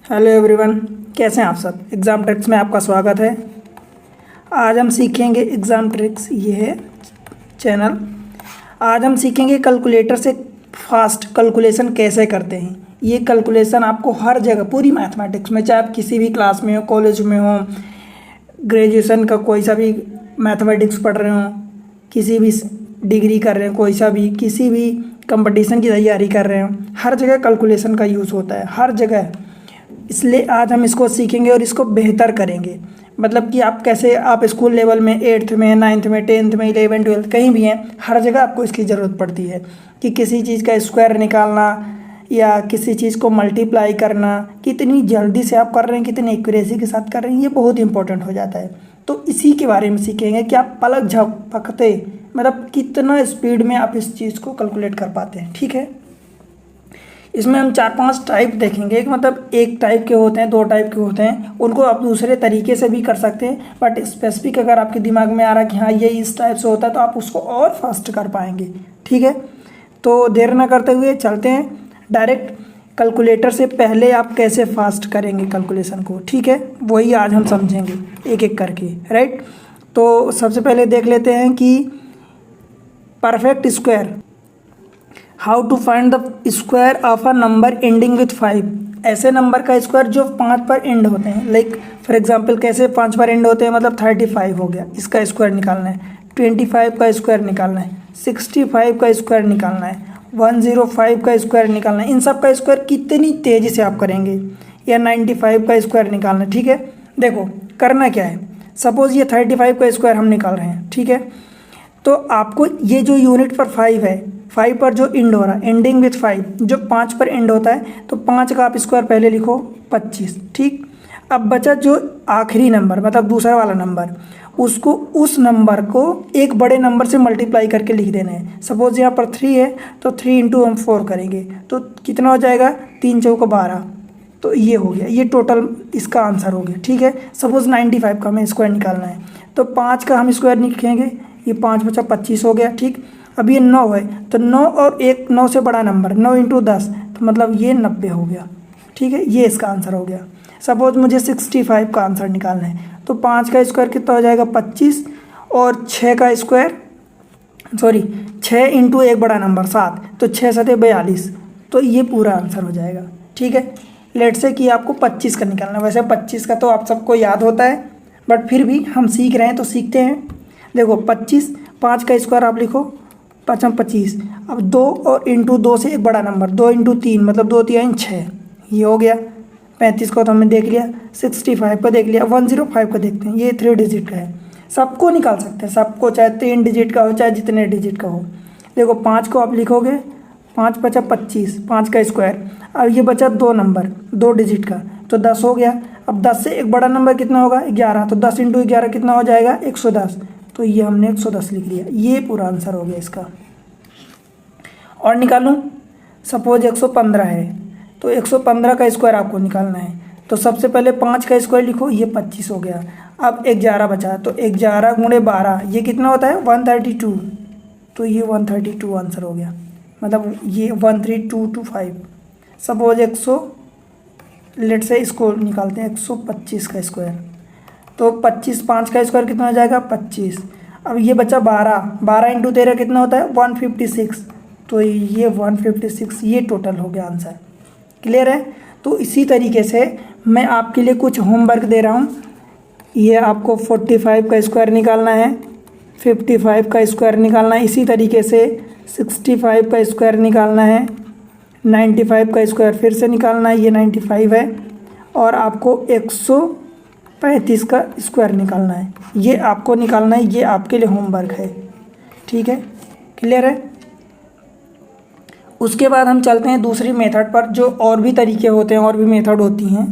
Hello everyone, कैसे हैं आप सब। एग्ज़ाम ट्रिक्स में आपका स्वागत है। आज हम सीखेंगे एग्ज़ाम ट्रिक्स, ये है चैनल। आज हम सीखेंगे कैलकुलेटर से फास्ट कैलकुलेशन कैसे करते हैं। ये कैलकुलेशन आपको हर जगह पूरी मैथमेटिक्स में, चाहे आप किसी भी क्लास में हो, कॉलेज में हो, ग्रेजुएशन का कोई सा भी मैथमेटिक्स पढ़ रहे हो, किसी भी डिग्री कर रहे हो, कोई सा भी किसी भी कंपटीशन की तैयारी कर रहे हो, हर जगह कैलकुलेशन का यूज़ होता है, हर जगह। इसलिए आज हम इसको सीखेंगे और इसको बेहतर करेंगे। मतलब कि आप कैसे, आप स्कूल लेवल में 8th में, 9th में, 10th में, 11th 12th कहीं भी हैं, हर जगह आपको इसकी ज़रूरत पड़ती है कि किसी चीज़ का स्क्वायर निकालना या किसी चीज़ को मल्टीप्लाई करना, कितनी जल्दी से आप कर रहे हैं, कितनी एक्यूरेसी के साथ कर रहे हैं, ये बहुत इंपॉर्टेंट हो जाता है। तो इसी के बारे में सीखेंगे कि आप पलक झपकते मतलब कितना स्पीड में आप इस चीज़ को कैलकुलेट कर पाते हैं। ठीक है, इसमें हम 4-5 टाइप देखेंगे। मतलब एक टाइप के होते हैं, 2 टाइप के होते हैं, उनको आप दूसरे तरीके से भी कर सकते हैं, बट स्पेसिफिक अगर आपके दिमाग में आ रहा है कि हाँ ये इस टाइप से होता है, तो आप उसको और फास्ट कर पाएंगे। ठीक है, तो देर ना करते हुए चलते हैं डायरेक्ट कैलकुलेटर से। पहले आप कैसे फास्ट करेंगे कैलकुलेशन को, ठीक है, वही आज हम समझेंगे एक एक करके, राइट। तो सबसे पहले देख लेते हैं कि perfect square, how to find the square of a number ending with 5। ऐसे नंबर का स्क्वायर जो 5 पर एंड होते हैं। लाइक फॉर एग्जांपल कैसे 5 पर एंड होते हैं, मतलब 35 हो गया, इसका स्क्वायर निकालना है। 25 का स्क्वायर निकालना है। 65 का स्क्वायर निकालना है। 105 का स्क्वायर निकालना है। इन सब का स्क्वायर कितनी तेज़ी से आप करेंगे, या 95 का स्क्वायर निकालना है। ठीक है, देखो करना क्या है। सपोज ये 35 का स्क्वायर हम निकाल रहे हैं, ठीक है, तो आपको ये जो यूनिट पर 5 है, 5 पर जो एंड हो रहा है, एंडिंग विथ 5, जो 5 पर एंड होता है, तो 5 का आप स्क्वायर पहले लिखो 25। ठीक, अब बचा जो आखिरी नंबर, मतलब दूसरा वाला नंबर, उसको उस नंबर को एक बड़े नंबर से मल्टीप्लाई करके लिख देना है। सपोज यहाँ पर 3 है, तो 3 इंटू हम 4 करेंगे, तो कितना हो जाएगा, 3 चौको 12। तो ये हो गया, ये टोटल इसका आंसर हो गया। ठीक है, सपोज 95 का हमें स्क्वायर निकालना है, तो 5 का हम स्क्वायर लिखेंगे, ये 5 बचा 25 हो गया। ठीक, अब ये 9 है, तो 9 और एक 9 से बड़ा नंबर, 9 इंटू 10, तो मतलब ये 90 हो गया। ठीक है, ये इसका आंसर हो गया। सपोज मुझे 65 का आंसर निकालना है, तो 5 का स्क्वायर कितना हो जाएगा, 25, और 6 का स्क्वायर, सॉरी 6 इंटू एक बड़ा नंबर 7, तो 6 7 42, तो ये पूरा आंसर हो जाएगा। ठीक है, लेट से कि आपको 25 का निकालना है। वैसे 25 का तो आप सबको याद होता है, बट फिर भी हम सीख रहे हैं तो सीखते हैं। देखो 25, 5 का स्क्वायर आप लिखो 5 25, अब 2 और इंटू 2 से एक बड़ा नंबर, 2 इंटू 3 मतलब 2 3 6, ये हो गया। 35 को तो हमने देख लिया, 65 को देख लिया, 105 को देखते हैं, ये 3 डिजिट का है। सबको निकाल सकते हैं, सबको, चाहे 3 डिजिट का हो चाहे जितने डिजिट का हो। देखो 5 को आप लिखोगे, 5 बचा 25, 5 का स्क्वायर, अब ये बचा 2 नंबर 2 डिजिट का, तो 10 हो गया। अब 10 से एक बड़ा नंबर कितना होगा, 11, तो 10 इंटू 11 कितना हो जाएगा, 110, तो ये हमने 110 लिख लिया। ये पूरा आंसर हो गया इसका। और निकालूं, सपोज 115 है, तो 115 का स्क्वायर आपको निकालना है, तो सबसे पहले 5 का स्क्वायर लिखो, ये 25 हो गया। अब 11 बचा, तो 11 गुणे 12, ये कितना होता है, 132, तो ये 132 आंसर हो गया। मतलब ये 13225। सपोज 100, लेट से इसको निकालते हैं, 125 का स्क्वायर, तो 25, 5 का स्क्वायर कितना हो जाएगा, 25। अब ये बचा 12, 12 इंटू 13 कितना होता है, 156, तो ये 156, ये टोटल हो गया आंसर। क्लियर है। तो इसी तरीके से मैं आपके लिए कुछ होमवर्क दे रहा हूँ। ये आपको 45 का स्क्वायर निकालना है, 55 का स्क्वायर निकालना है, इसी तरीके से 65 का स्क्वायर निकालना है, 95 का स्क्वायर फिर से निकालना है, ये 95 है, और आपको 135 का स्क्वायर निकालना है, ये आपको निकालना है। ये आपके लिए होमवर्क है। ठीक है, क्लियर है। उसके बाद हम चलते हैं दूसरी मेथड पर, जो और भी तरीके होते हैं, और भी मेथड होती हैं।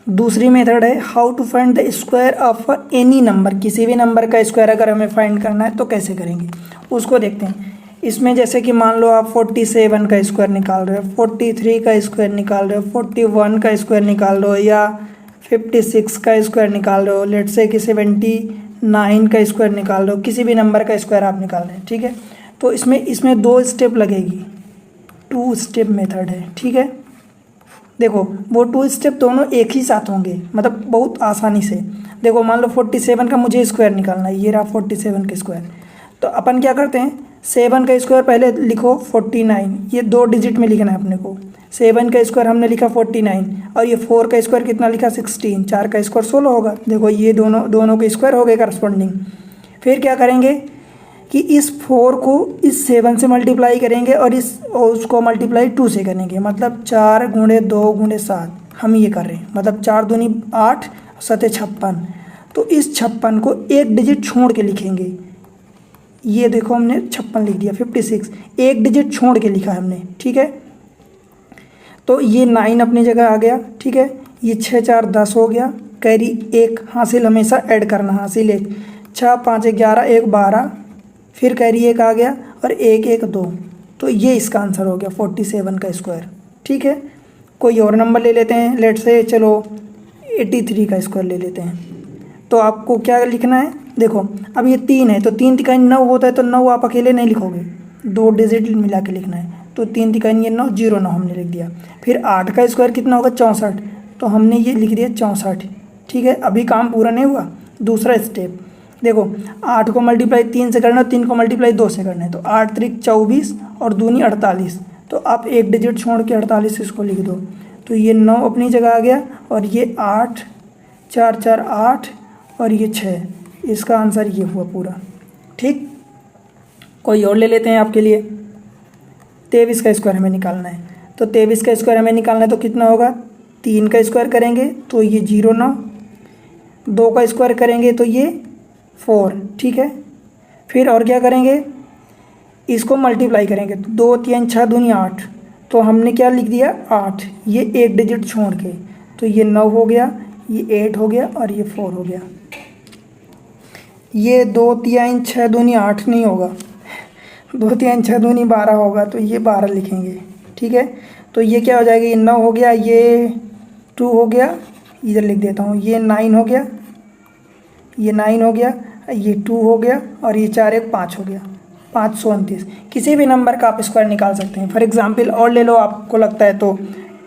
दूसरी मेथड है how to find the square of any number. किसी भी नंबर का स्क्वायर अगर हमें फाइंड करना है तो कैसे करेंगे, उसको देखते हैं। इसमें जैसे कि मान लो आप 47 का स्क्वायर निकाल रहे हो, 43 का स्क्वायर निकाल रहे हो, 41 का स्क्वायर निकाल रहे हो, या 56 का स्क्वायर निकाल रहे हो, लेट से कि 79 का स्क्वायर निकाल रहे हो, किसी भी नंबर का स्क्वायर आप निकाल रहे हैं। ठीक है, तो इसमें 2 स्टेप लगेगी, 2 स्टेप मेथड है। ठीक है, देखो वो 2 स्टेप दोनों एक ही साथ होंगे, मतलब बहुत आसानी से। देखो मान लो 47 का मुझे स्क्वायर निकालना है, ये रहा 47 का स्क्वायर। तो अपन क्या करते हैं, 7 का स्क्वायर पहले लिखो 49, ये 2 डिजिट में लिखना है अपने को। 7 का स्क्वायर हमने लिखा 49 और ये 4 का स्क्वायर कितना लिखा 16, 4 का स्क्वायर 16 होगा। देखो ये दोनों के स्क्वायर हो गए करस्पॉन्डिंग। फिर क्या करेंगे कि इस 4 को इस 7 से मल्टीप्लाई करेंगे और उसको मल्टीप्लाई 2 से करेंगे, मतलब 4 गुणे 2 गुणे 7 हम ये कर रहे हैं, मतलब 4 दूनी 8 सते 56। तो इस 56 को एक डिजिट छोड़ के लिखेंगे। ये देखो हमने 56 लिख दिया, 56 एक डिजिट छोड़ के लिखा हमने, ठीक है। तो ये 9 अपनी जगह आ गया, ठीक है। ये 6 4 10 हो गया, कैरी 1 हासिल हमेशा ऐड करना, हासिल 1, 6 5 11 1 12, फिर कैरी 1 आ गया और 1 1 2। तो ये इसका आंसर हो गया 47 का स्क्वायर, ठीक है। कोई और नंबर ले लेते हैं, लेट से चलो 83 का स्क्वायर ले लेते हैं। तो आपको क्या लिखना है, देखो अब ये 3 है तो 3 तिकाई 9 होता है, तो 9 आप अकेले नहीं लिखोगे, 2 डिजिट मिला के लिखना है। तो 3 तिकाई 9 0 9 हमने लिख दिया। फिर 8 का स्क्वायर कितना होगा 64, तो हमने ये लिख दिया 64, ठीक है। अभी काम पूरा नहीं हुआ, दूसरा स्टेप देखो, 8 को मल्टीप्लाई 3 से करना है, 3 को मल्टीप्लाई 2 से करना है। तो 8 3 24 और दूनी 48, तो आप एक डिजिट छोड़ के 48 इसको लिख दो। तो ये 9 अपनी जगह आ गया और ये 8 4 4 8 और ये 6, इसका आंसर ये हुआ पूरा, ठीक। कोई और ले लेते हैं आपके लिए। 23 का स्क्वायर हमें निकालना है, तो 23 का स्क्वायर हमें निकालना है तो कितना होगा, 3 का स्क्वायर करेंगे तो ये 0 9, 2 का स्क्वायर करेंगे तो ये 4, ठीक है। फिर और क्या करेंगे, इसको मल्टीप्लाई करेंगे तो 2 3 6 दूनी 8, तो हमने क्या लिख दिया 8, ये एक डिजिट छोड़ के, तो ये 9 हो गया, ये 8 हो गया और ये 4 हो गया। ये 2 3 6 दूनी 8 नहीं होगा, 2 3 6 दूनी 12 होगा, तो ये 12 लिखेंगे, ठीक है। तो ये क्या हो जाएगा, ये 9 हो गया, ये 2 हो गया, इधर लिख देता हूँ, ये 9 हो गया, ये 9 हो गया, ये 2 हो गया और ये 4 1 5 हो गया, 529। किसी भी नंबर का आप स्क्वायर निकाल सकते हैं। फॉर एग्जांपल और ले लो, आपको लगता है तो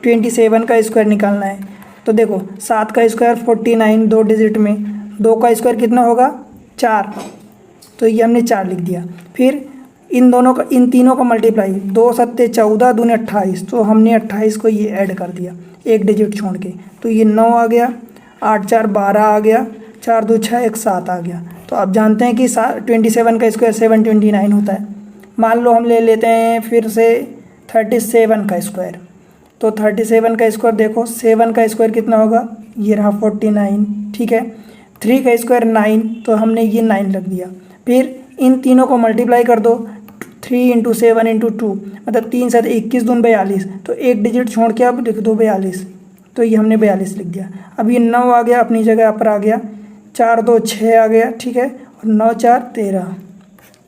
27 का स्क्वायर निकालना है, तो देखो 7 का स्क्वायर 49 2 डिजिट में, 2 का स्क्वायर कितना होगा 4, तो ये हमने 4 लिख दिया। फिर इन तीनों का मल्टीप्लाई, 2 7 14 दूनी 28, तो हमने 28 को ये ऐड कर दिया एक डिजिट छोड़ के, तो ये 9 आ गया, 8 4 12 आ गया, 4 2 6 1 7 आ गया। तो आप जानते हैं कि 27 का स्क्वायर 729 होता है। मान लो हम ले लेते हैं फिर से 37 का स्क्वायर, तो 37 का स्क्वायर देखो, 7 का स्क्वायर कितना होगा, ये रहा 49, ठीक है। 3 का स्क्वायर 9, तो हमने ये 9 रख दिया। फिर इन तीनों को मल्टीप्लाई कर दो, 3 × 7 × 2, मतलब 3 7 21 दून 42, तो एक डिजिट छोड़ के आप लिख दो 42, तो ये हमने 42 लिख दिया। अब ये 9 आ गया अपनी जगह पर आ गया, 4 2 6 आ गया, ठीक है, और 9 4 13,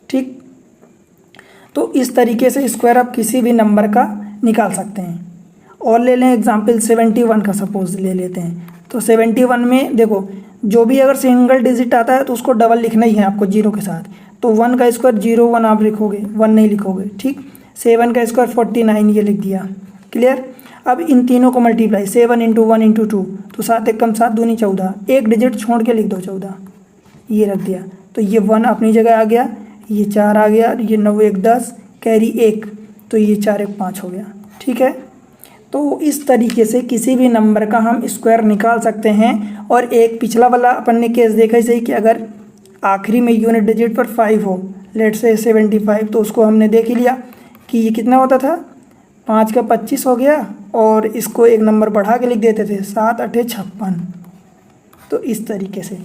ठीक। तो इस तरीके से स्क्वायर आप किसी भी नंबर का निकाल सकते हैं। और ले लें एग्जाम्पल 71 का सपोज ले लेते हैं, तो 71 में देखो, जो भी अगर सिंगल डिजिट आता है तो उसको डबल लिखना ही है आपको 0 के साथ। तो 1 का स्क्वायर 0 1 आप लिखोगे, 1 नहीं लिखोगे, ठीक। 7 का स्क्वायर 49 ये लिख दिया, क्लियर। अब इन तीनों को मल्टीप्लाई, 7 × 1 × 2, तो 7 1 7 दूनी 14, एक डिजिट छोड़ के लिख दो 14, ये रख दिया। तो ये 1 अपनी जगह आ गया, ये 4 आ गया, ये 9 1 10, कैरी 1, तो ये 4 1 5 हो गया, ठीक है। तो इस तरीके से किसी भी नंबर का हम स्क्वायर निकाल सकते हैं। और एक पिछला वाला अपन ने केस देखा ही कि अगर आखिरी में यूनिट डिजिट पर 5 हो, लेट से 75, तो उसको हमने देख ही लिया कि ये कितना होता था, 5 का 25 हो गया, और इसको एक नंबर बढ़ा के लिख देते थे 7 8 56। तो इस तरीके से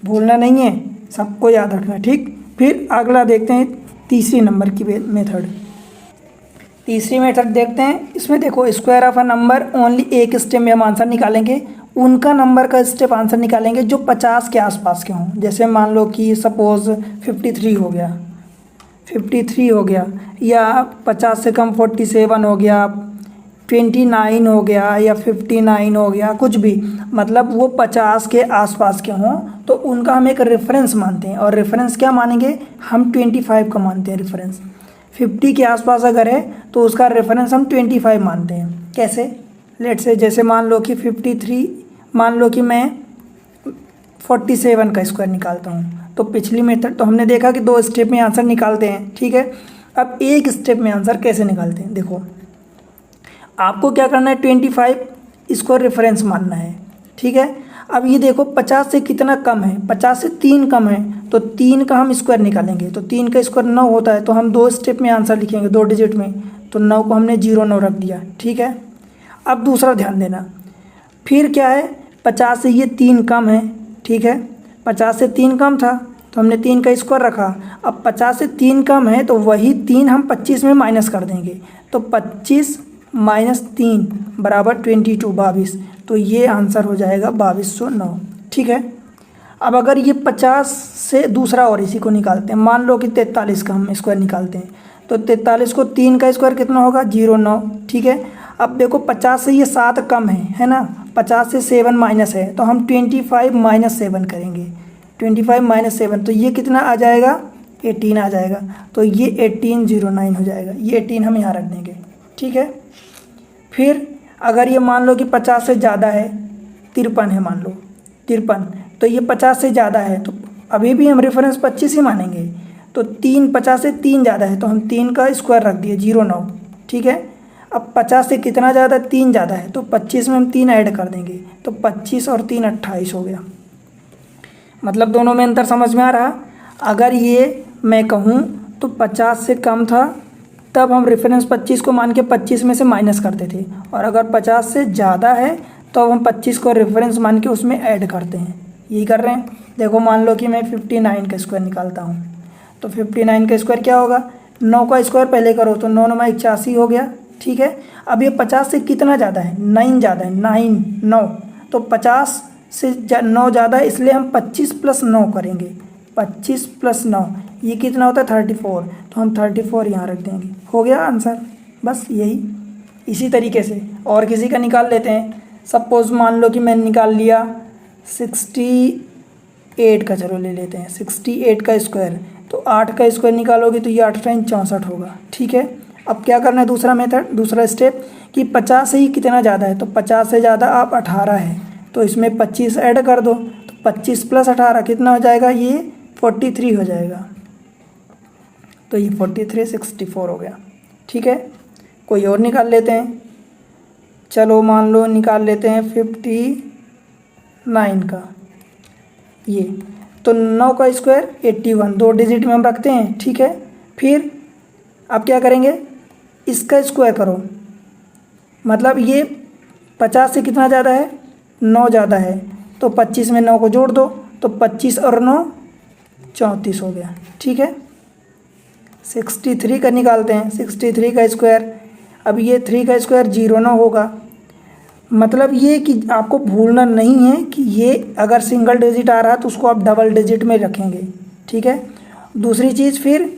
भूलना नहीं है, सबको याद रखना, ठीक। फिर अगला देखते हैं तीसरी नंबर की मेथड। तीसरी मेथड देखते हैं, इसमें देखो square of a number only एक स्टेप में हम आंसर निकालेंगे, उनका नंबर का स्टेप आंसर निकालेंगे जो 50 के आसपास के हों। जैसे मान लो कि सपोज 53 हो गया, 53 हो गया, या 50 से कम 47 हो गया, 29 हो गया, या 59 हो गया, कुछ भी, मतलब वो 50 के आसपास के हों तो उनका हम एक रेफरेंस मानते हैं। और रेफरेंस क्या मानेंगे हम, 25 का मानते हैं रेफरेंस। 50 के आसपास अगर है तो उसका रेफरेंस हम 25 मानते हैं। कैसे, लेट से जैसे मान लो कि 53, मान लो कि मैं 47 का स्क्वायर निकालता हूँ। तो पिछली मेथड तो हमने देखा कि 2 स्टेप में आंसर निकालते हैं, ठीक है। अब एक स्टेप में आंसर कैसे निकालते हैं, देखो आपको क्या करना है, 25 इसको रेफरेंस मानना है, ठीक है। अब ये देखो 50 से कितना कम है, 50 से 3 कम है, तो 3 का हम स्क्वायर निकालेंगे। तो 3 का स्क्वायर 9 होता है, तो हम 2 स्टेप में आंसर लिखेंगे 2 डिजिट में। तो 9 को हमने 0 रख दिया, ठीक है। अब दूसरा ध्यान देना, फिर क्या है, 50 से ये 3 कम है, ठीक है। 50 से 3 कम था तो हमने 3 का स्क्वायर रखा। अब 50 से 3 कम है तो वही 3 हम 25 में माइनस कर देंगे। तो 25 माइनस 3 बराबर 22 तो ये आंसर हो जाएगा 2209, ठीक है। अब अगर ये 50 से दूसरा और इसी को निकालते हैं, मान लो कि 43 का हम स्क्वायर निकालते हैं। तो 43 को 3 का स्क्वायर कितना होगा, 09, ठीक है। अब देखो 50 से ये 7 कम है ना, 50 से 7 माइनस है, तो हम 25 माइनस 7 करेंगे। 25 माइनस 7 तो ये कितना आ जाएगा, 18 आ जाएगा। तो ये 1809 हो जाएगा, ये 18 हम यहाँ रख देंगे, ठीक है। फिर अगर ये मान लो कि 50 से ज़्यादा है, 53 है मान लो, 53, तो ये 50 से ज़्यादा है तो अभी भी हम रेफरेंस 25 ही मानेंगे। तो 50 से 3 ज़्यादा है तो हम 3 का स्क्वायर रख दिए, 09, ठीक है। अब 50 से कितना ज़्यादा, 3 ज़्यादा है, तो 25 में हम 3 ऐड कर देंगे। तो 25 और 3 28 हो गया। मतलब दोनों में अंतर समझ में आ रहा। अगर ये मैं कहूँ तो 50 से कम था तब हम रेफरेंस 25 को मान के 25 में से माइनस करते थे, और अगर 50 से ज़्यादा है तो हम 25 को रेफरेंस मान के उसमें ऐड करते हैं, यही कर रहे हैं। देखो मान लो कि मैं 59 का स्क्वायर निकालता हूँ। तो 59 का स्क्वायर क्या होगा, 9 का स्क्वायर पहले करो तो 9 9 81 हो गया, ठीक है। अब ये 50 से कितना ज़्यादा है, 9 ज़्यादा है, 9, तो 50 से 9 ज़्यादा है, इसलिए हम 25 प्लस 9 करेंगे। 25 प्लस 9 ये कितना होता है, 34, तो हम 34 यहाँ रख देंगे, हो गया आंसर। बस यही, इसी तरीके से और किसी का निकाल लेते हैं। सपोज मान लो कि मैंने निकाल लिया 68 का, चलो ले लेते हैं 68 का स्क्वायर। तो 8 का स्क्वायर निकालोगे तो ये 8 टाइम 64 होगा, ठीक है। अब क्या करना है, दूसरा मेथड, दूसरा स्टेप कि 50 से ही कितना ज़्यादा है, तो 50 से ज़्यादा आप 18 है, तो इसमें 25 ऐड कर दो। तो 25 प्लस 18 कितना हो जाएगा, ये 43 हो जाएगा। तो ये 43 64 हो गया, ठीक है। कोई और निकाल लेते हैं, चलो मान लो निकाल लेते हैं 59 का ये। तो 9 का स्क्वायर 81, 2 डिजिट में हम रखते हैं, ठीक है। फिर अब क्या करेंगे, इसका स्क्वायर करो, मतलब ये 50 से कितना ज़्यादा है, 9 ज़्यादा है, तो 25 में 9 को जोड़ दो, तो 25 और 9 34 हो गया, ठीक है। 63 का निकालते हैं, 63 का स्क्वायर। अब ये 3 का स्क्वायर 09 होगा। मतलब ये कि आपको भूलना नहीं है कि ये अगर सिंगल डिजिट आ रहा है तो उसको आप डबल डिजिट में रखेंगे, ठीक है। दूसरी चीज़, फिर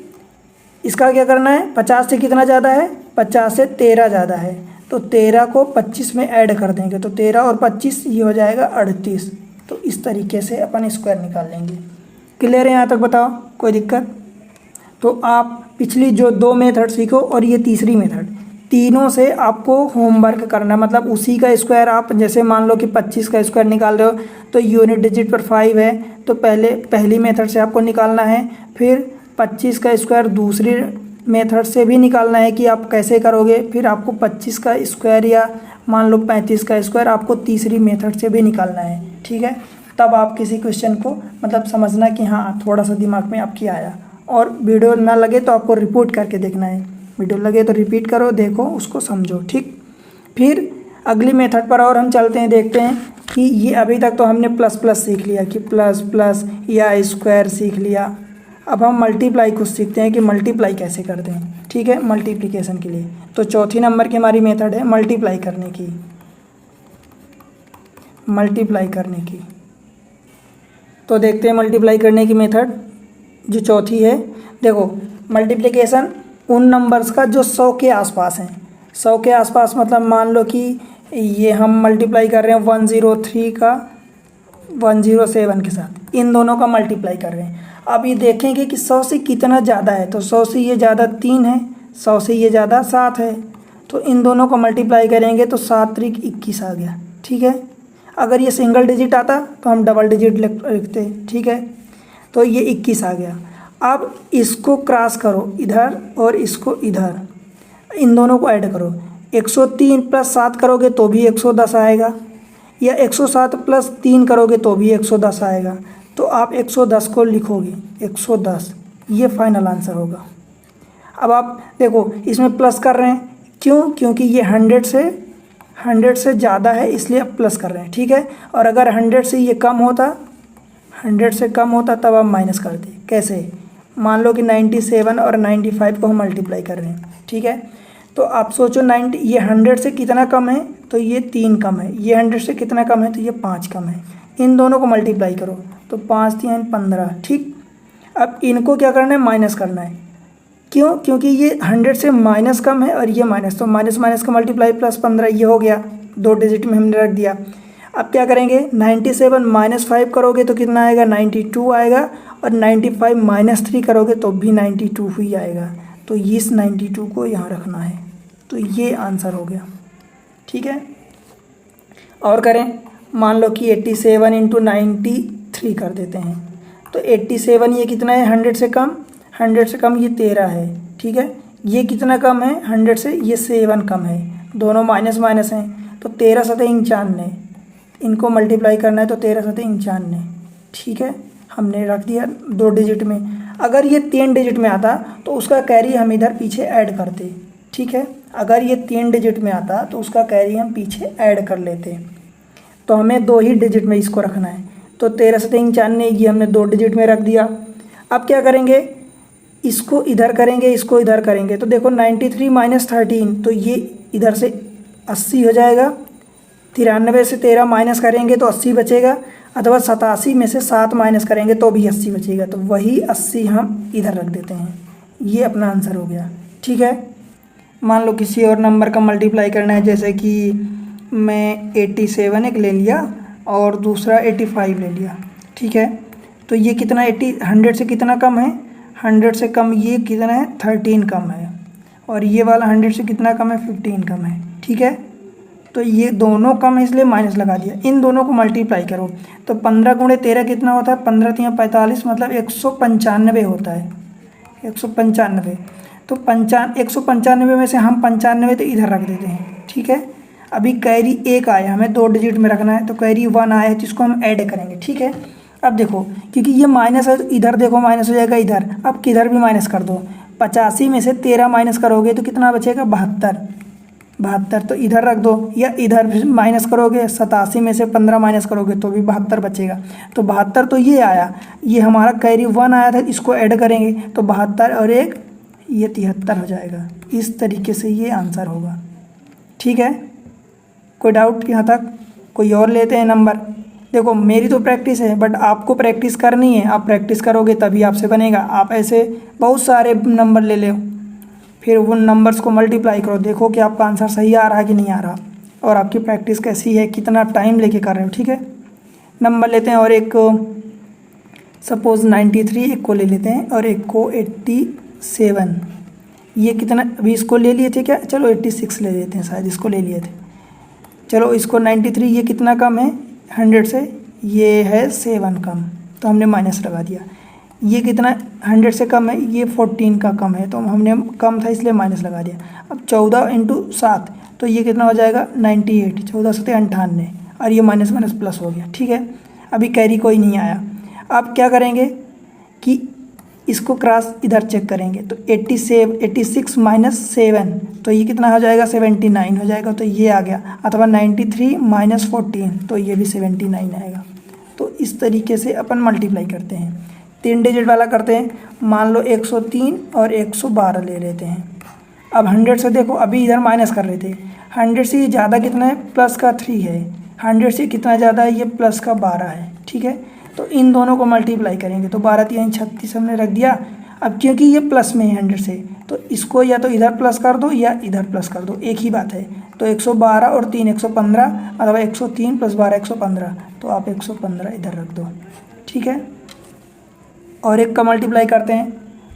इसका क्या करना है, 50 से कितना ज़्यादा है, 50 से 13 ज़्यादा है, तो 13 को 25 में ऐड कर देंगे। तो 13 और 25 ये हो जाएगा 38। तो इस तरीके से अपन स्क्वायर निकाल लेंगे। क्लियर है यहाँ तक, बताओ कोई दिक्कत? तो आप पिछली जो 2 मेथड सीखो और ये तीसरी मेथड, तीनों से आपको होमवर्क करना है। मतलब उसी का स्क्वायर आप, जैसे मान लो कि 25 का स्क्वायर निकाल रहे हो तो यूनिट डिजिट पर 5 है, तो पहली मेथड से आपको निकालना है। फिर 25 का स्क्वायर दूसरी मेथड से भी निकालना है कि आप कैसे करोगे। फिर आपको 25 का स्क्वायर या मान लो 35 का स्क्वायर आपको तीसरी मेथड से भी निकालना है, ठीक है। तब आप किसी क्वेश्चन को मतलब समझना कि हाँ थोड़ा सा दिमाग में आपकी आया। और वीडियो ना लगे तो आपको रिपोर्ट करके देखना है, वीडियो लगे तो रिपीट करो, देखो, उसको समझो, ठीक। फिर अगली मेथड पर और हम चलते हैं, देखते हैं कि ये अभी तक तो हमने प्लस प्लस सीख लिया कि प्लस प्लस या स्क्वायर सीख लिया। अब हम मल्टीप्लाई कुछ सीखते हैं कि मल्टीप्लाई कैसे करते हैं, ठीक है, मल्टीप्लिकेशन के लिए। तो चौथी नंबर की हमारी मेथड है मल्टीप्लाई करने की, मल्टीप्लाई करने की। तो देखते हैं मल्टीप्लाई करने की मेथड जो चौथी है। देखो मल्टीप्लिकेशन उन नंबर्स का जो 100 के आसपास हैं, 100 के आसपास। मतलब मान लो कि ये हम मल्टीप्लाई कर रहे हैं 103 का 107 के साथ, इन दोनों का मल्टीप्लाई कर रहे हैं। अब ये देखेंगे कि 100 से कितना ज़्यादा है, तो 100 से ये ज़्यादा 3 है, 100 से ये ज़्यादा 7 है, तो इन दोनों को मल्टीप्लाई करेंगे तो 7 त्रिक 21 आ गया। ठीक है, अगर ये सिंगल डिजिट आता तो हम डबल डिजिट लिखते। ठीक है, तो ये 21 आ गया। अब इसको क्रॉस करो इधर और इसको इधर, इन दोनों को ऐड करो। 103 + 7 करोगे तो भी 110 आएगा, या 107 + 3 करोगे तो भी 110 आएगा। तो आप 110 को लिखोगे, 110 ये फाइनल आंसर होगा। अब आप देखो इसमें प्लस कर रहे हैं, क्यों? क्योंकि ये 100 से ज़्यादा है इसलिए आप प्लस कर रहे हैं। ठीक है, और अगर 100 से ये कम होता, 100 से कम होता तब आप माइनस करते। कैसे? मान लो कि 97 और 95 को हम मल्टीप्लाई कर रहे हैं। ठीक है, तो आप सोचो 90 ये 100 से कितना कम है, तो ये 3 कम है। ये 100 से कितना कम है, तो ये 5 कम है। इन दोनों को मल्टीप्लाई करो तो 5 × 3 = 15। ठीक, अब इनको क्या करना है, माइनस करना है। क्यों? क्योंकि ये 100 से माइनस कम है और ये माइनस, तो माइनस माइनस का मल्टीप्लाई +15 ये हो गया, 2 डिजिट में हमने रख दिया। अब क्या करेंगे, 97 - 5 करोगे तो कितना आएगा, 92 आएगा, और 95 - 3 करोगे तो भी 92 ही आएगा। तो इस 92 को यहाँ रखना है, तो ये आंसर हो गया। ठीक है, और करें, मान लो कि 87 × 93 कर देते हैं। तो 87 ये कितना है, 100 से कम, 100 से कम ये 13 है। ठीक है, ये कितना कम है 100 से, ये 7 कम है, दोनों माइनस माइनस हैं। तो 13 × 7 = 95, इनको मल्टीप्लाई करना है तो 13 × 7 = 95। ठीक है, हमने रख दिया 2 डिजिट में। अगर ये 3 डिजिट में आता तो उसका कैरी हम इधर पीछे ऐड करते। ठीक है, अगर ये 3 डिजिट में आता तो उसका कैरी हम पीछे ऐड कर लेते। तो हमें 2 ही डिजिट में इसको रखना है, तो 13 × 7 = 95, ये हमने 2 डिजिट में रख दिया। अब क्या करेंगे, इसको इधर करेंगे, इसको इधर करेंगे, तो देखो 93 - 13, तो ये इधर से 80 हो जाएगा। 93 से 13 माइनस करेंगे तो 80 बचेगा, अथवा 87 में से 7 माइनस करेंगे तो भी 80 बचेगा। तो वही 80 हम इधर रख देते हैं, ये अपना आंसर हो गया। ठीक है, मान लो किसी और नंबर का मल्टीप्लाई करना है, जैसे कि मैं 87 एक ले लिया और दूसरा 85 ले लिया। ठीक है, तो ये कितना 100 से कितना कम है, 100 से कम ये कितना है, 13 कम है, और ये वाला 100 से कितना कम है, 15 कम है। ठीक है, तो ये दोनों कम है इसलिए माइनस लगा दिया। इन दोनों को मल्टीप्लाई करो तो 15 × 13 कितना होता है, 15 × 3 = 45, मतलब 195 होता है, 195। तो 195 में से हम 95 तो इधर रख देते हैं। ठीक है, अभी कैरी 1 आया, हमें 2 डिजिट में रखना है, तो कैरी 1 आया है तो इसको हम ऐड करेंगे। ठीक है, अब देखो क्योंकि ये माइनस है तो इधर देखो माइनस हो जाएगा इधर, अब किधर भी माइनस कर दो। 85 में से 13 माइनस करोगे तो कितना बचेगा, 72, तो इधर रख दो, या इधर भी माइनस करोगे, 87 में से 15 माइनस करोगे तो भी 72 बचेगा। तो 72 तो ये आया, ये हमारा कैरी 1 आया था, इसको ऐड करेंगे तो 72 और 1 ये 73 हो जाएगा। इस तरीके से ये आंसर होगा। ठीक है, कोई डाउट यहाँ तक? कोई और लेते हैं नंबर? देखो मेरी तो प्रैक्टिस है, बट आपको प्रैक्टिस करनी है, आप प्रैक्टिस करोगे तभी आपसे बनेगा। आप ऐसे बहुत सारे नंबर ले लो, फिर उन नंबर्स को मल्टीप्लाई करो, देखो कि आपका आंसर सही आ रहा है कि नहीं आ रहा, और आपकी प्रैक्टिस कैसी है, कितना टाइम लेके कर रहे हो। ठीक है, नंबर लेते हैं, और एक सपोज़ 93 एक को ले लेते हैं, और एक को 87। ये कितना, अभी इसको ले लिए थे क्या, चलो 86 ले लेते हैं, शायद इसको ले लिए थे। चलो इसको 93, ये कितना कम है 100 से, ये है 7 कम, तो हमने माइनस लगा दिया। ये कितना 100 से कम है, ये 14 का कम है, तो हमने कम था इसलिए माइनस लगा दिया। अब 14 × 7 तो ये कितना हो जाएगा 98, 14 × 7 = 98, और ये माइनस माइनस प्लस हो गया। ठीक है, अभी कैरी कोई नहीं आया। अब क्या करेंगे कि इसको क्रॉस इधर चेक करेंगे, तो 86 - 7 तो ये कितना हो जाएगा 79 हो जाएगा, तो ये आ गया, अथवा 93 - 14 तो ये भी 79 आएगा। तो इस तरीके से अपन मल्टीप्लाई करते हैं। 3 डिजिट वाला करते हैं, मान लो 103 और 112 ले लेते हैं। अब 100 से देखो, अभी इधर माइनस कर रहे थे, 100 से ये ज़्यादा कितना है, प्लस का 3 है, 100 से कितना ज़्यादा है, ये प्लस का 12 है। ठीक है, तो इन दोनों को मल्टीप्लाई करेंगे तो 12 × 3 = 36 हमने रख दिया। अब क्योंकि ये प्लस में है 100 से, तो इसको या तो इधर प्लस कर दो या इधर प्लस कर दो, एक ही बात है। तो 112 और 3 115, अथवा 103 + 12 115, तो आप 115 इधर रख दो। ठीक है, और एक का मल्टीप्लाई करते हैं,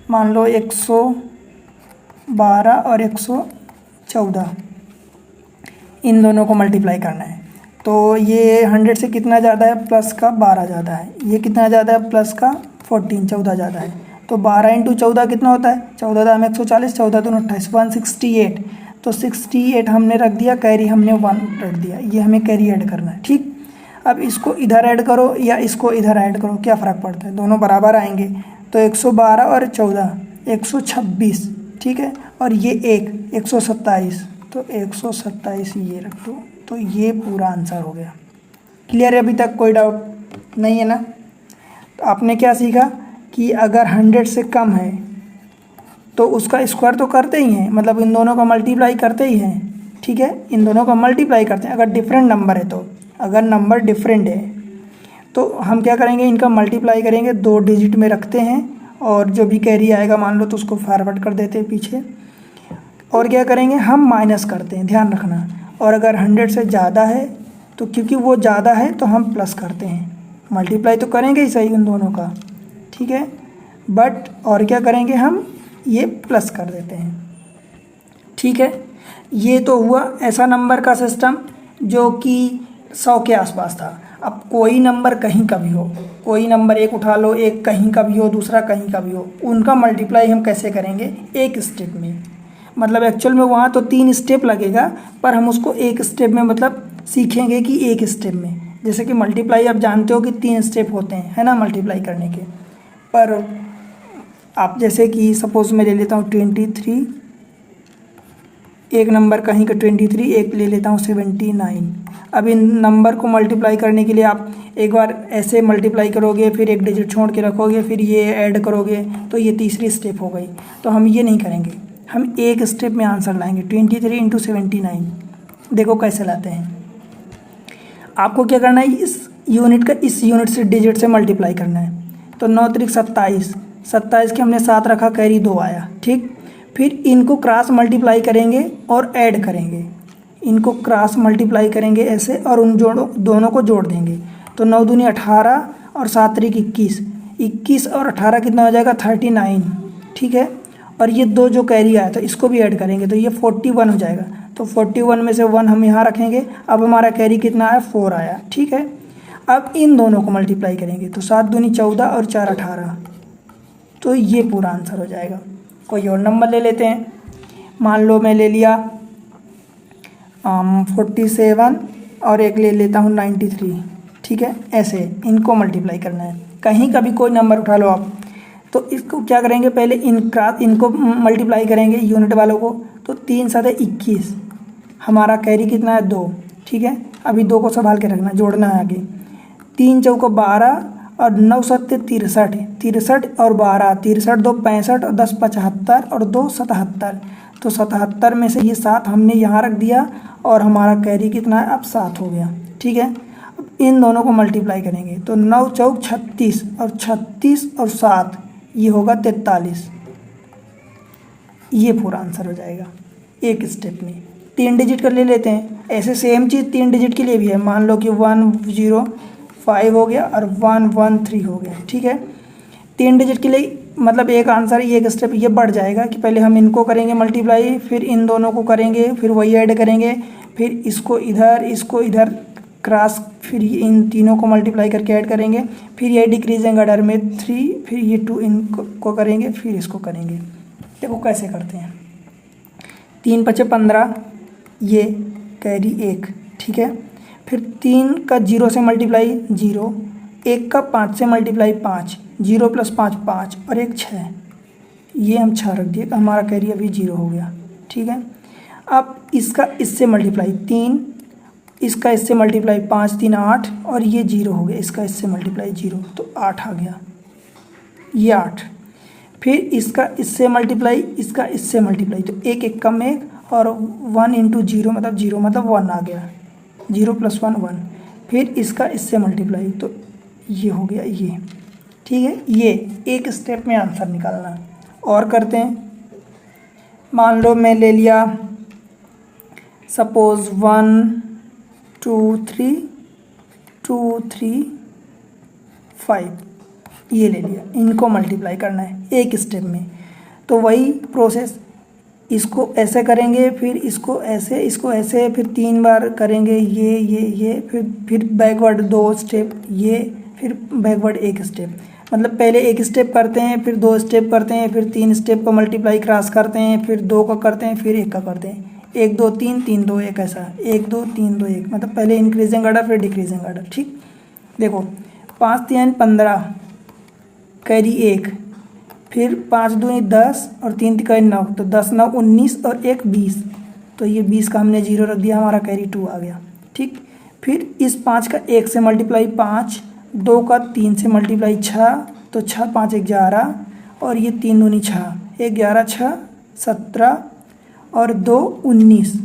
मान लो 112 और 14, इन दोनों को मल्टीप्लाई करना है। तो ये 100 से कितना ज़्यादा है, प्लस का 12 ज़्यादा है। ये कितना ज़्यादा है, प्लस का 14, 14 ज़्यादा है। तो 12 इंटू 14 कितना होता है, 14 दाम 140, 14 दूनी 28, 168। तो 68 हमने रख दिया, कैरी हमने 1 रख दिया। ये हमें कैरी ऐड करना है, ठीक। अब इसको इधर ऐड करो या इसको इधर ऐड करो, क्या फ़र्क पड़ता है, दोनों बराबर आएंगे। तो 112 और 14 126, ठीक है। और ये 127, तो 127 ये रख दो। तो ये पूरा आंसर हो गया। क्लियर है, अभी तक कोई डाउट नहीं है ना। तो आपने क्या सीखा कि अगर 100 से कम है तो उसका स्क्वायर तो करते ही हैं, मतलब इन दोनों का मल्टीप्लाई करते ही हैं, ठीक है। इन दोनों का मल्टीप्लाई करते हैं अगर डिफरेंट नंबर है तो। अगर नंबर डिफरेंट है तो हम क्या करेंगे, इनका मल्टीप्लाई करेंगे, 2 डिजिट में रखते हैं और जो भी कैरी आएगा मान लो तो उसको फॉरवर्ड कर देते हैं पीछे। और क्या करेंगे, हम माइनस करते हैं, ध्यान रखना। और अगर 100 से ज़्यादा है तो क्योंकि वो ज़्यादा है तो हम प्लस करते हैं, मल्टीप्लाई तो करेंगे ही सही उन दोनों का, ठीक है। बट और क्या करेंगे, हम ये प्लस कर देते हैं, ठीक है। ये तो हुआ ऐसा नंबर का सिस्टम जो कि 100 के आसपास था। अब कोई नंबर कहीं का भी हो, कोई नंबर एक उठा लो, एक कहीं का भी हो, दूसरा कहीं का भी हो, उनका मल्टीप्लाई हम कैसे करेंगे, एक स्टेप में। मतलब एक्चुअल में वहाँ तो 3 स्टेप लगेगा, पर हम उसको एक स्टेप में मतलब सीखेंगे कि एक स्टेप में। जैसे कि मल्टीप्लाई आप जानते हो कि 3 स्टेप होते हैं, है ना, मल्टीप्लाई करने के। पर आप जैसे कि सपोज मैं ले लेता हूँ 23, एक नंबर कहीं का 23, एक ले लेता हूँ 79। अब इन नंबर को मल्टीप्लाई करने के लिए आप एक बार ऐसे मल्टीप्लाई करोगे, फिर एक डिजिट छोड़ के रखोगे, फिर ये ऐड करोगे, तो ये तीसरी स्टेप हो गई। तो हम ये नहीं करेंगे, हम एक स्टेप में आंसर लाएंगे। 23 इंटू 79 देखो कैसे लाते हैं। आपको क्या करना है, इस यूनिट का इस यूनिट से डिजिट से मल्टीप्लाई करना है। तो 9 त्रिक 27, 27 के हमने 7 रखा, कैरी 2 आया, ठीक। फिर इनको क्रॉस मल्टीप्लाई करेंगे और ऐड करेंगे, इनको क्रॉस मल्टीप्लाई करेंगे ऐसे और उन दोनों को जोड़ देंगे। तो 9 दूनी 18 और 7 त्रिक 21, 21 और 18 कितना हो जाएगा, 39, ठीक है। और ये 2 जो कैरी आया था इसको भी ऐड करेंगे तो ये 41 हो जाएगा। तो 41 में से 1 हम यहाँ रखेंगे। अब हमारा कैरी कितना आया, 4 आया, ठीक है। अब इन दोनों को मल्टीप्लाई करेंगे तो 7 दूनी 14 और 4 18, तो ये पूरा आंसर हो जाएगा। कोई और नंबर ले लेते हैं, मान लो मैं ले लिया 47 और एक ले लेता हूँ 93, ठीक है। ऐसे इनको मल्टीप्लाई करना है, कहीं का भी कोई नंबर उठा लो आप। तो इसको क्या करेंगे, पहले इनको मल्टीप्लाई करेंगे यूनिट वालों को। तो 3 7 21, हमारा कैरी कितना है, 2, ठीक है। अभी 2 को संभाल के रखना, जोड़ना है आगे। 3 चौको 12 और 9 सत्ते 63, 63 और 12, 63 2 65 और 10 75 और 2 77। तो 77 में से ये 7 हमने यहाँ रख दिया और हमारा कैरी कितना है, अब 7 हो गया, ठीक है। अब इन दोनों को मल्टीप्लाई करेंगे तो 9 चौक 36 और 36 और 7 ये होगा 43। ये पूरा आंसर हो जाएगा एक स्टेप में। 3 डिजिट कर ले लेते हैं, ऐसे सेम चीज़ 3 डिजिट के लिए भी है। मान लो कि 105 हो गया और 113 हो गया, ठीक है। 3 डिजिट के लिए मतलब एक आंसर, एक स्टेप ये बढ़ जाएगा कि पहले हम इनको करेंगे मल्टीप्लाई, फिर इन दोनों को करेंगे, फिर वही ऐड करेंगे, फिर इसको इधर क्रॉस, फिर इन तीनों को मल्टीप्लाई करके ऐड करेंगे, फिर ये डिक्रीजिंग ऑर्डर में 3, फिर ये 2 इनको करेंगे, फिर इसको करेंगे। देखो कैसे करते हैं। 3 × 5 = 15, ये कैरी 1, ठीक है। फिर 3 का 0 से मल्टीप्लाई 0, 1 का 5 से मल्टीप्लाई 5, 0 + 5 5 और 1 6, ये हम 6 रख दिए तो हमारा कैरी अभी 0 हो गया, ठीक है। अब इसका इससे मल्टीप्लाई 3, इसका इससे मल्टीप्लाई 5 3 8 और ये 0 हो गया, इसका इससे मल्टीप्लाई 0 तो 8 आ गया, ये 8। फिर इसका इससे मल्टीप्लाई, इसका इससे मल्टीप्लाई, तो 1 1 कम 1 और 1 × 0 मतलब 1 आ गया, 0 + 1 1। फिर इसका इससे मल्टीप्लाई तो ये हो गया ये, ठीक है। ये एक स्टेप में आंसर निकालना। और करते हैं, मान लो मैं ले लिया सपोज 1 2 3 2 3 5, ये ले लिया, इनको मल्टीप्लाई करना है एक स्टेप में। तो वही प्रोसेस, इसको ऐसे करेंगे, फिर इसको ऐसे, फिर 3 बार करेंगे ये, फिर बैकवर्ड 2 स्टेप ये, फिर बैकवर्ड 1 स्टेप। मतलब पहले 1 स्टेप करते हैं, फिर 2 स्टेप करते हैं, फिर 3 स्टेप का मल्टीप्लाई क्रॉस करते हैं, फिर 2 का करते हैं, फिर 1 का करते हैं। 1 2 3 3 2 1 ऐसा, 1 2 3 2 1, मतलब पहले इंक्रीजिंग ऑर्डर फिर डिक्रीजिंग ऑर्डर। ठीक, देखो 5 3 15 कैरी 1, फिर 5 दूनी 10 और 3 तिकाई 9, तो 10 9 19 और 1 20, तो ये 20 का हमने 0 रख दिया, हमारा कैरी 2 आ गया। ठीक, फिर इस 5 का 1 से मल्टीप्लाई 5, 2 का 3 से मल्टीप्लाई 6, तो 6 5 11, और ये 3 दूनी 6, 11 6 17 और 2 19,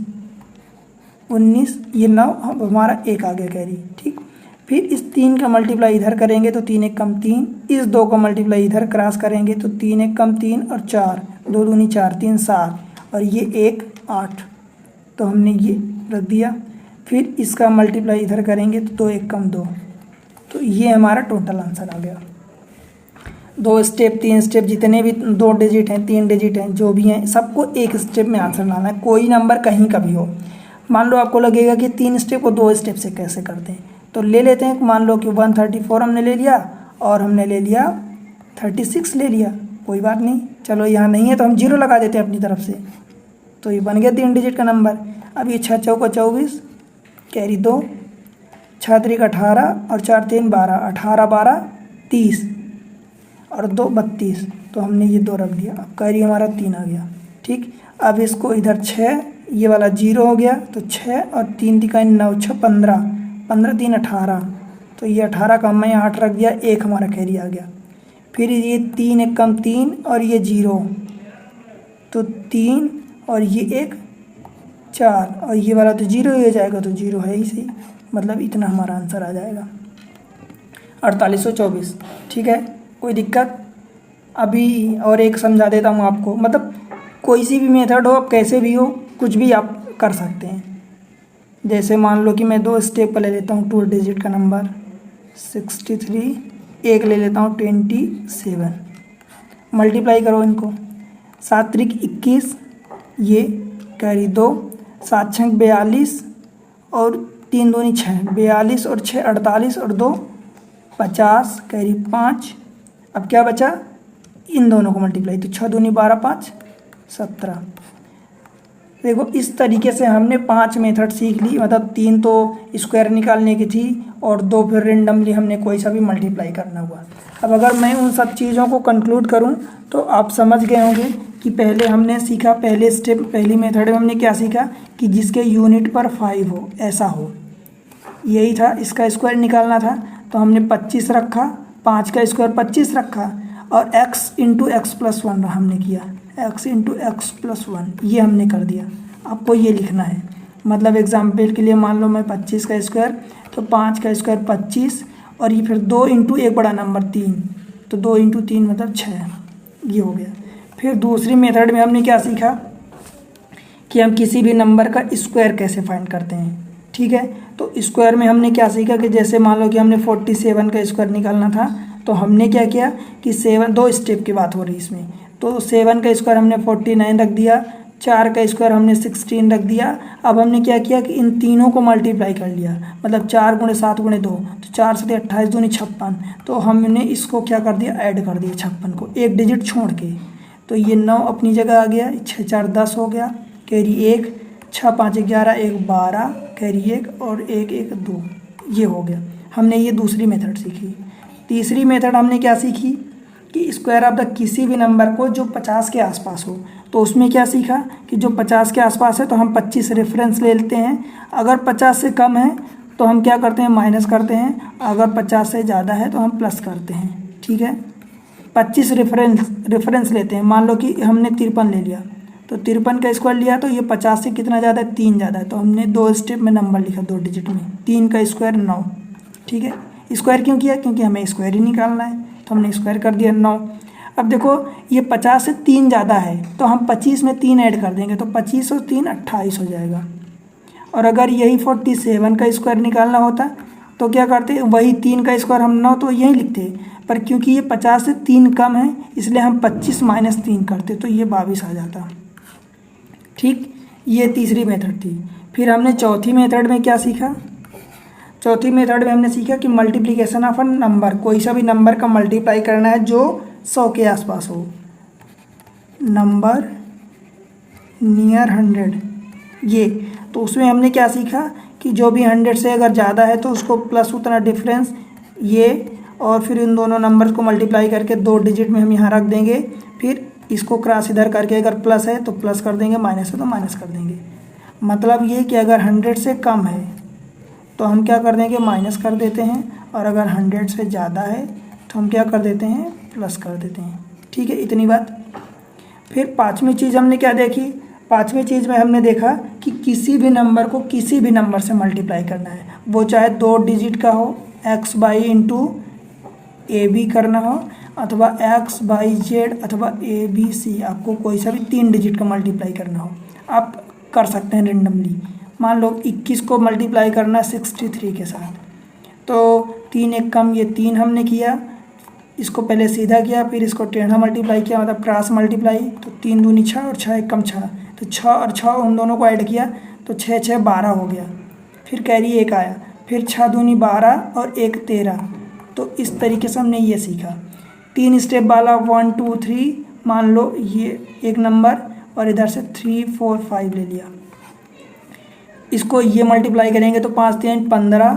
ये 9, हमारा 1 आ गया कैरी। ठीक, फिर इस 3 का मल्टीप्लाई इधर करेंगे तो 3 1 कम 3, इस 2 का मल्टीप्लाई इधर क्रॉस करेंगे तो 3 1 कम 3 और 4, 2 दूनी 4 3 7, और ये 1 8, तो हमने ये रख दिया। फिर इसका मल्टीप्लाई इधर करेंगे तो 2 1 कम 2, तो ये हमारा टोटल आंसर आ गया। 2 स्टेप 3 स्टेप जितने भी 2 डिजिट हैं 3 डिजिट हैं जो भी हैं, सबको एक स्टेप में आंसर लाना है, कोई नंबर कहीं का भी हो। मान लो आपको लगेगा कि 3 स्टेप को 2 स्टेप से कैसे करते हैं, तो ले लेते हैं। मान लो कि 134 हमने ले लिया और हमने ले लिया 36 ले लिया, कोई बात नहीं, चलो यहाँ नहीं है तो हम 0 लगा देते हैं अपनी तरफ से, तो ये बन गया 3 डिजिट का नंबर। अब ये 6 चौका 24 कैरी 2, 6 3 18 और 4 3 12, 18 12 30 और 2 32, तो हमने ये 2 रख दिया, अब कैरी हमारा 3 आ गया। ठीक, अब इसको इधर 6, ये वाला 0 हो गया, तो 6 और 3 तिकाई 9 6 15, 15 3 18, तो ये 18 का हमने 8 रख दिया, 1 हमारा कैरी आ गया। फिर ये 3 1 कम 3 और ये 0, तो 3 और ये 1 4, और ये वाला तो 0 ही हो जाएगा, तो 0 है ही सही, मतलब इतना हमारा आंसर आ जाएगा 4824। ठीक है, कोई दिक्कत? अभी और एक समझा देता हूँ आपको, मतलब कोई सी भी मेथड हो, आप कैसे भी हो, कुछ भी आप कर सकते हैं। जैसे मान लो कि मैं 2 स्टेप का ले लेता हूँ 2 डिजिट का नंबर 63, एक ले लेता हूँ 27, मल्टीप्लाई करो इनको, 7 3 21, ये कैरी 2, 7 6 42 और 3 दूनी 6, 42 और 6 48 और 2 50 कैरी 5। अब क्या बचा, इन दोनों को मल्टीप्लाई, तो 6 दूनी 12 5 17। देखो इस तरीके से हमने 5 मेथड सीख ली, मतलब 3 तो स्क्वायर निकालने की थी और 2 फिर रेंडमली हमने कोई सा भी मल्टीप्लाई करना हुआ। अब अगर मैं उन सब चीज़ों को कंक्लूड करूं तो आप समझ गए होंगे कि पहले हमने सीखा, पहले स्टेप पहली मेथड में हमने क्या सीखा कि जिसके यूनिट पर 5 हो, ऐसा हो, यही था। इसका स्क्वायर निकालना था तो हमने 25 रखा, 5 का स्क्वायर 25 रखा, और x इंटू एक्स प्लस 1 हमने किया, x इंटू एक्स प्लस 1 ये हमने कर दिया। आपको ये लिखना है, मतलब एग्जाम्पल के लिए मान लो मैं 25 का स्क्वायर, तो 5 का स्क्वायर 25, और ये फिर 2 इंटू एक बड़ा नंबर 3, तो 2 इंटू 3 मतलब 6, ये हो गया। फिर दूसरी मेथड में हमने क्या सीखा कि हम किसी भी नंबर का स्क्वायर कैसे फाइंड करते हैं। ठीक है, तो स्क्वायर में हमने क्या सीखा कि जैसे मान लो कि हमने 47 का स्क्वायर निकालना था, तो हमने क्या किया कि 7, 2 स्टेप की बात हो रही इसमें, तो 7 का स्क्वायर हमने 49 रख दिया, 4 का स्क्वायर हमने 16 रख दिया। अब हमने क्या किया कि इन तीनों को मल्टीप्लाई कर लिया, मतलब 4 × 7 × 2, तो 4 7 28 दूनी 56, तो हमने इसको क्या कर दिया, ऐड कर दिया 56 को एक डिजिट छोड़ के, तो ये 9 अपनी जगह आ गया, 6 4 10 हो गया, कैरी 1, 6 5 11 1 12 कैरी 1 और 1 1 2, ये हो गया। हमने ये दूसरी मेथड सीखी। तीसरी मेथड हमने क्या सीखी कि स्क्वायर ऑफ द किसी भी नंबर को जो 50 के आसपास हो, तो उसमें क्या सीखा कि जो 50 के आसपास है तो हम 25 रेफरेंस ले लेते हैं, अगर 50 से कम है तो हम क्या करते हैं, माइनस करते हैं, अगर 50 से ज़्यादा है तो हम प्लस करते हैं। ठीक है, 25 रेफरेंस लेते हैं। मान लो कि हमने 53 ले लिया, तो 53 का स्क्वायर लिया, तो ये 50 से कितना ज़्यादा है, 3 ज़्यादा है, तो हमने 2 स्टेप में नंबर लिखा 2 डिजिट में, 3 का स्क्वायर 9। ठीक है, स्क्वायर क्यों किया, क्योंकि हमें स्क्वायर ही निकालना है, तो हमने स्क्वायर कर दिया 9। अब देखो ये 50 से 3 ज़्यादा है, तो हम 25 में 3 ऐड कर देंगे, तो 25 और 3 28 हो जाएगा। और अगर यही 47 का स्क्वायर निकालना होता तो क्या करते, वही 3 का स्क्वायर हम 9 तो यही लिखते, पर क्योंकि ये 50 से 3 कम है इसलिए हम 25 - 3 करते, तो ये 22 आ जाता। ठीक, ये तीसरी मेथड थी। फिर हमने चौथी मेथड में क्या सीखा? चौथी मेथड में हमने सीखा कि मल्टीप्लिकेशन ऑफ अ नंबर, कोई सा भी नंबर का मल्टीप्लाई करना है जो 100 के आसपास हो, नंबर नियर 100, ये। तो उसमें हमने क्या सीखा कि जो भी 100 से अगर ज़्यादा है तो उसको प्लस उतना डिफरेंस ये, और फिर इन दोनों नंबर को मल्टीप्लाई करके 2 डिजिट में हम यहाँ रख देंगे। फिर इसको क्रॉस इधर करके अगर प्लस है तो प्लस कर देंगे, माइनस है तो माइनस कर देंगे। मतलब ये कि अगर 100 से कम है तो हम क्या कर देंगे, माइनस कर देते हैं, और अगर 100 से ज़्यादा है तो हम क्या कर देते हैं, प्लस कर देते हैं। ठीक है, इतनी बात। फिर पाँचवीं चीज़ हमने क्या देखी? पाँचवीं चीज़ में हमने देखा कि किसी भी नंबर को किसी भी नंबर से मल्टीप्लाई करना है, वो चाहे 2 डिजिट का हो, X by into A B करना हो, अथवा एक्स बाई जेड, अथवा ए बी सी, आपको कोई सा भी 3 डिजिट का मल्टीप्लाई करना हो आप कर सकते हैं रेंडमली। मान लो 21 को मल्टीप्लाई करना है 63 के साथ, तो 3 एक कम, ये 3 हमने किया, इसको पहले सीधा किया, फिर इसको टेढ़ा मल्टीप्लाई किया, मतलब क्रॉस मल्टीप्लाई। तो 3 दूनी 6 और 6 एक कम 6, तो 6 और 6 उन दोनों को ऐड किया तो 6 6 12 हो गया। फिर कैरी 1 आया, फिर 6 दूनी 12 और 1 13। तो इस तरीके से हमने ये सीखा 3 स्टेप वाला 1 2 3। मान लो ये एक नंबर और इधर से 3 4 5 ले लिया, इसको ये मल्टीप्लाई करेंगे तो 5 3 15,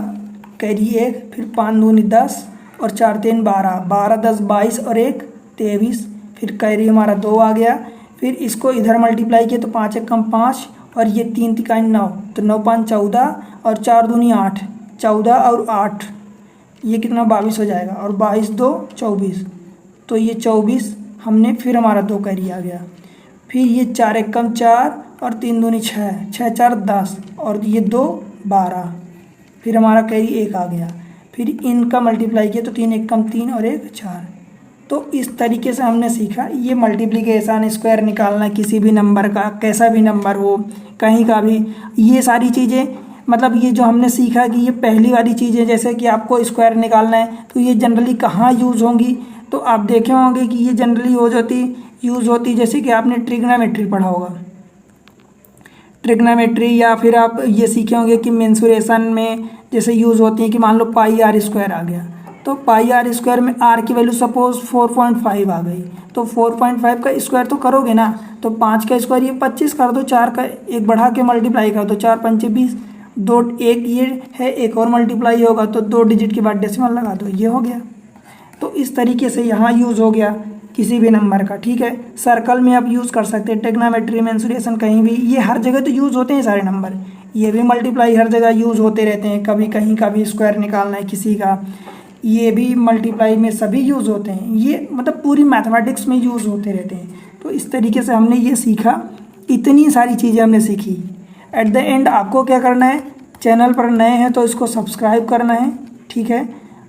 कैरी 1, फिर 5 दूनी 10 और 4 3 12, 12 10 22 और 1 23, फिर कैरी हमारा 2 आ गया। फिर इसको इधर मल्टीप्लाई किया तो 5 एक कम 5, और ये 3 तिकाई 9, तो 9 5 14 और 4 दूनी 8, 14 और 8 ये कितना 22 हो जाएगा, और 22 2 24, तो ये 24 हमने, फिर हमारा 2 कैरी आ गया। फिर ये 4 एक कम 4 और 3 दूनी 6, 6 4 10 और ये 2 12, फिर हमारा कैरी 1 आ गया। फिर इनका मल्टीप्लाई किया तो 3 एक कम 3 और 1 4। तो इस तरीके से हमने सीखा ये मल्टीप्लिकेशन, स्क्वायर निकालना किसी भी नंबर का, कैसा भी नंबर हो, कहीं का भी। ये सारी चीज़ें, मतलब ये जो हमने सीखा कि ये पहली वाली चीज़ें, जैसे कि आपको स्क्वायर निकालना है तो ये जनरली कहाँ यूज़ होंगी, तो आप देखे होंगे कि ये जनरली यूज़ होती जैसे कि आपने ट्रिग्नोमेट्री पढ़ा होगा, ट्रिग्नोमेट्री, या फिर आप ये सीखे होंगे कि मेंसुरेशन में जैसे यूज़ होती है कि मान लो पाई आर स्क्वायर आ गया, तो पाई आर स्क्वायर में आर की वैल्यू सपोज 4.5 आ गई, तो 4.5 का स्क्वायर तो करोगे ना, तो 5 का स्क्वायर ये 25 कर दो, 4 का एक बढ़ा के मल्टीप्लाई कर दो, 4 5 20, 2 एक ये है, एक और मल्टीप्लाई होगा तो 2 डिजिट के बाद डेसिमल लगा दो, ये हो गया। तो इस तरीके से यहाँ यूज़ हो गया किसी भी नंबर का। ठीक है, सर्कल में आप यूज़ कर सकते हैं, ट्रिग्नोमेट्री, मेंसुरेशन, कहीं भी, ये हर जगह तो यूज़ होते हैं सारे नंबर। ये भी मल्टीप्लाई हर जगह यूज़ होते रहते हैं, कभी कहीं का भी स्क्वायर निकालना है किसी का, ये भी मल्टीप्लाई में सभी यूज़ होते हैं, ये मतलब पूरी मैथमेटिक्स में यूज़ होते रहते हैं। तो इस तरीके से हमने ये सीखा, इतनी सारी चीज़ें हमने सीखी। एट द एंड आपको क्या करना है, चैनल पर नए हैं तो इसको सब्सक्राइब करना है। ठीक है,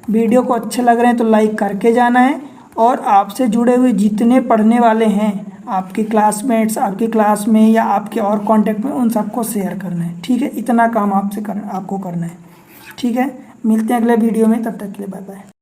वीडियो को अच्छे लग रहे हैं तो लाइक करके जाना है, और आपसे जुड़े हुए जितने पढ़ने वाले हैं, आपके क्लासमेट्स, आपकी क्लास में या आपके और कांटेक्ट में, उन सबको शेयर करना है। ठीक है, इतना काम आपको करना है। ठीक है, मिलते हैं अगले वीडियो में, तब तक के लिए बाय बाय।